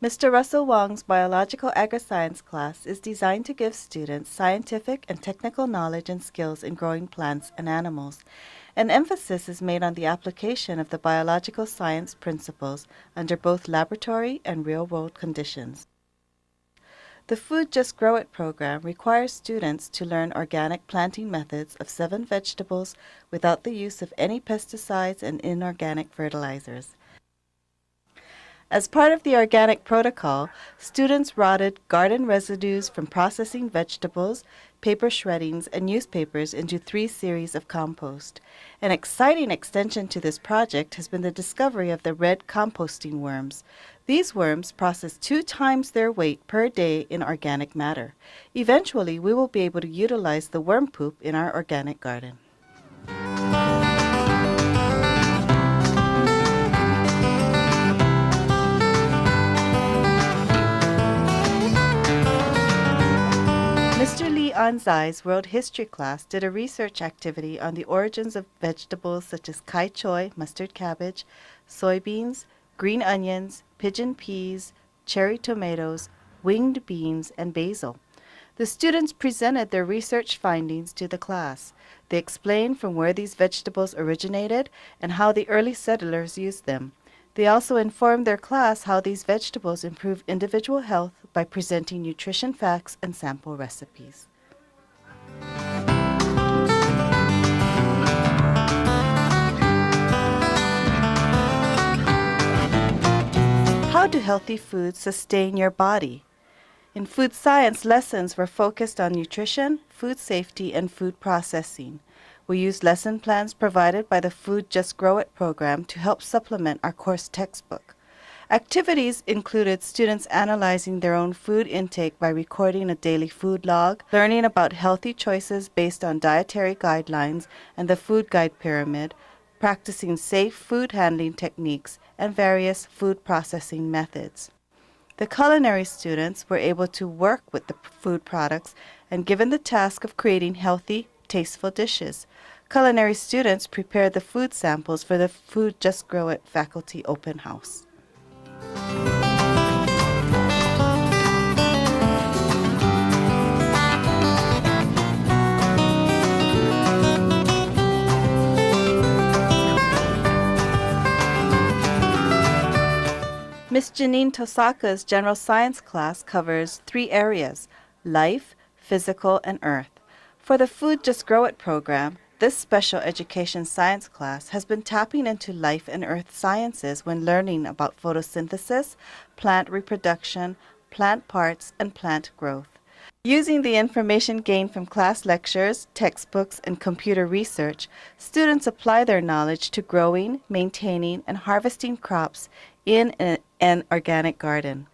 Mr. Russell Wong's Biological Agri-Science class is designed to give students scientific and technical knowledge and skills in growing plants and animals. An emphasis is made on the application of the biological science principles under both laboratory and real-world conditions. The Food Just Grow It program requires students to learn organic planting methods of 7 vegetables without the use of any pesticides and inorganic fertilizers. As part of the organic protocol, students rotted garden residues from processing vegetables, paper shreddings, and newspapers into 3 series of compost. An exciting extension to this project has been the discovery of the red composting worms. These worms process 2 times their weight per day in organic matter. Eventually, we will be able to utilize the worm poop in our organic garden. Mr. Lee Anzai's World History class did a research activity on the origins of vegetables such as kai choy, mustard cabbage, soybeans, green onions, pigeon peas, cherry tomatoes, winged beans, and basil. The students presented their research findings to the class. They explained from where these vegetables originated and how the early settlers used them. They also informed their class how these vegetables improve individual health by presenting nutrition facts and sample recipes. How do healthy foods sustain your body? In food science, lessons were focused on nutrition, food safety, and food processing. We used lesson plans provided by the Food Just Grow It program to help supplement our course textbook. Activities included students analyzing their own food intake by recording a daily food log, learning about healthy choices based on dietary guidelines and the food guide pyramid, practicing safe food handling techniques, and various food processing methods. The culinary students were able to work with the food products and given the task of creating healthy, tasteful dishes. Culinary students prepared the food samples for the Food Just Grow It faculty open house. Ms. Janine Tosaka's General Science class covers 3 areas: life, physical, and earth. For the Food Just Grow It program, this special education science class has been tapping into life and earth sciences when learning about photosynthesis, plant reproduction, plant parts, and plant growth. Using the information gained from class lectures, textbooks, and computer research, students apply their knowledge to growing, maintaining, and harvesting crops in an organic garden.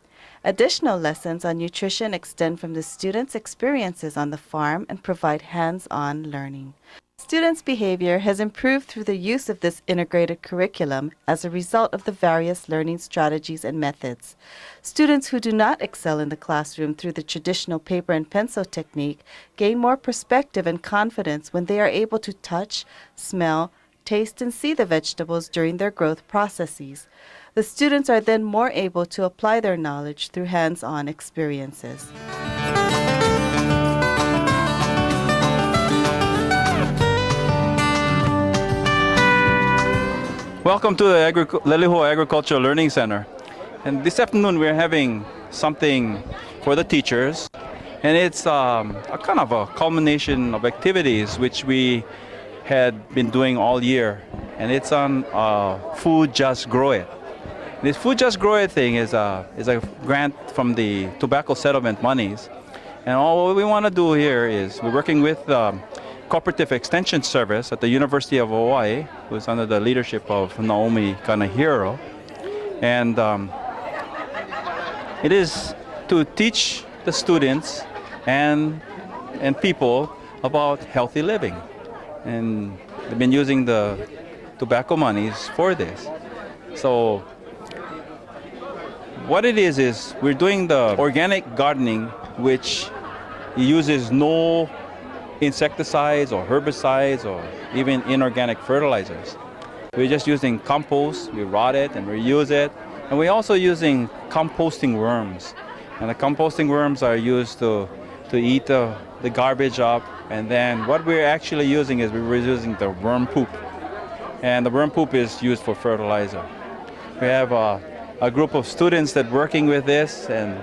Additional lessons on nutrition extend from the students' experiences on the farm and provide hands-on learning. Students' behavior has improved through the use of this integrated curriculum as a result of the various learning strategies and methods. Students who do not excel in the classroom through the traditional paper and pencil technique gain more perspective and confidence when they are able to touch, smell, taste, and see the vegetables during their growth processes. The students are then more able to apply their knowledge through hands-on experiences. Welcome to the Leilehua Agricultural Learning Center. And this afternoon we're having something for the teachers. And it's a kind of a culmination of activities which we had been doing all year. And it's on Food Just Grow It. This Food Just Grow It thing is a grant from the tobacco settlement monies. And all we want to do here is we're working with Cooperative Extension Service at the University of Hawaii, who's under the leadership of Naomi Kanahiro. And it is to teach the students and people about healthy living. And they've been using the tobacco monies for this. So what it is we're doing the organic gardening, which uses no insecticides or herbicides or even inorganic fertilizers. We're just using compost, we rot it and reuse it, And we're also using composting worms. And the composting worms are used to eat the garbage up. And then what we're actually using is we're using the worm poop. And the worm poop is used for fertilizer. We have a group of students that working with this, and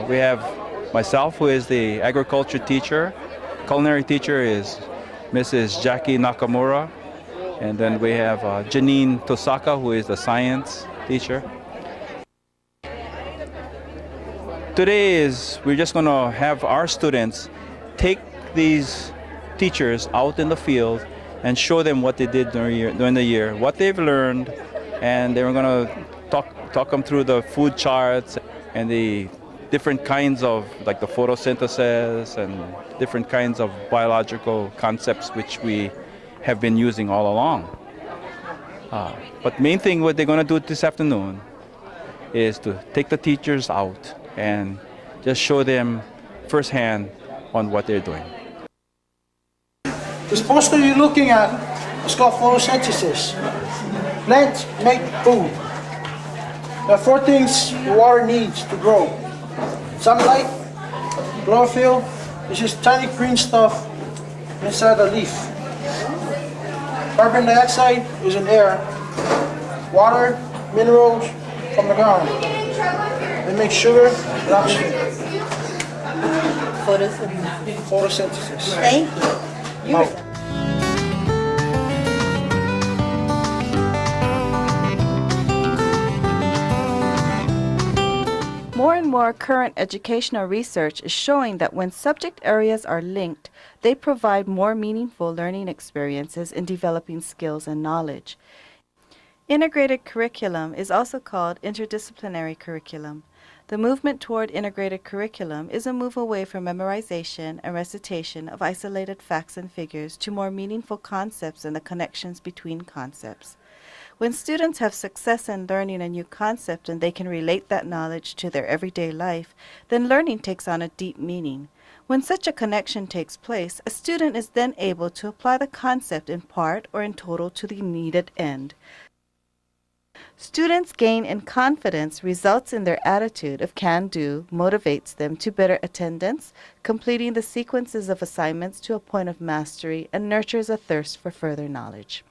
we have myself, who is the agriculture teacher. Culinary teacher is Mrs. Jackie Nakamura. And then we have Janine Tosaka, who is the science teacher. Today we're just going to have our students take these teachers out in the field and show them what they did during the year, what they've learned, and they were going to talk them through the food charts and the different kinds of, like the photosynthesis and different kinds of biological concepts which we have been using all along. But main thing what they're going to do this afternoon is to take the teachers out and just show them firsthand on what they're doing. This poster you're looking at is called photosynthesis. Plants make food. There are 4 things the water needs to grow. Sunlight, chlorophyll, which is tiny green stuff inside the leaf. Carbon dioxide is in air. Water, minerals from the ground. They make sugar and oxygen. Photosynthesis. Thank you. Now, More and more current educational research is showing that when subject areas are linked, they provide more meaningful learning experiences in developing skills and knowledge. Integrated curriculum is also called interdisciplinary curriculum. The movement toward integrated curriculum is a move away from memorization and recitation of isolated facts and figures to more meaningful concepts and the connections between concepts. When students have success in learning a new concept and they can relate that knowledge to their everyday life, then learning takes on a deep meaning. When such a connection takes place, a student is then able to apply the concept in part or in total to the needed end. Students' gain in confidence results in their attitude of can-do, motivates them to better attendance, completing the sequences of assignments to a point of mastery, and nurtures a thirst for further knowledge.